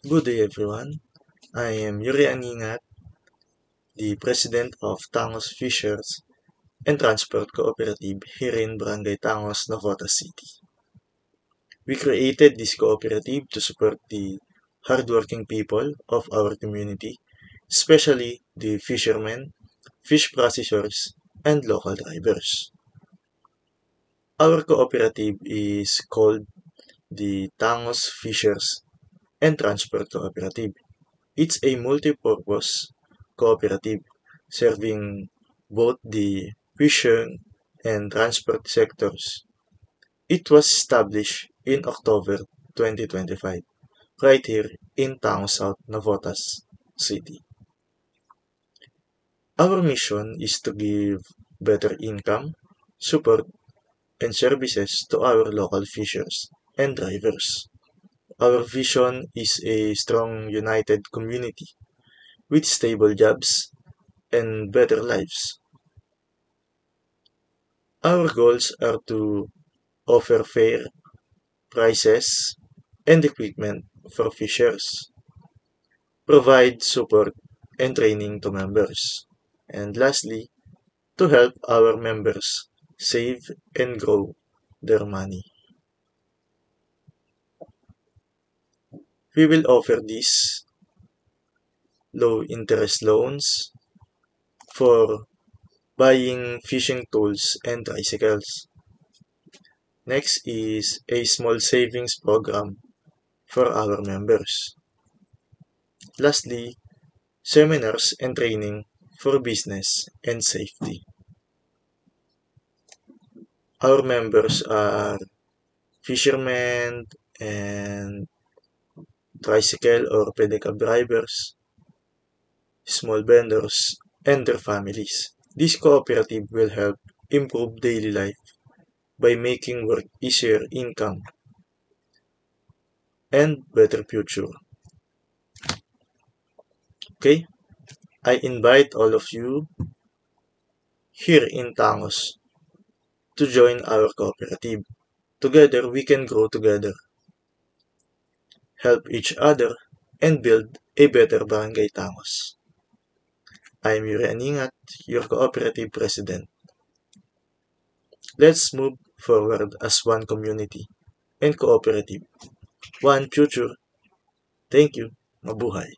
Good day everyone. I am Yuri Aningat, the President of Tangos Fishers and Transport Cooperative here in Barangay Tangos, Navotas City. We created this cooperative to support the hardworking people of our community, especially the fishermen, fish processors, and local drivers. Our cooperative is called the Tangos Fishers and Transport Cooperative. It's a multi-purpose cooperative serving both the fishing and transport sectors. It was established in October 2025 right here in Tangos South, Navotas City. Our mission is to give better income, support, and services to our local fishers and drivers. Our vision is a strong, united community with stable jobs and better lives. Our goals are to offer fair prices and equipment for fishers, provide support and training to members, and lastly, to help our members save and grow their money. We will offer these low interest loans for buying fishing tools and tricycles. Next is a small savings program for our members. Lastly, seminars and training for business and safety. Our members are fishermen and tricycle or pedicab drivers, small vendors, and their families. This cooperative will help improve daily life by making work easier, income, and better future. Okay? I invite all of you here in Tangos to join our cooperative. Together, we can grow together, help each other, and build a better Barangay Tangos. I am Yuri Aningat, your cooperative president. Let's move forward as one community and cooperative. One future. Thank you. Mabuhay.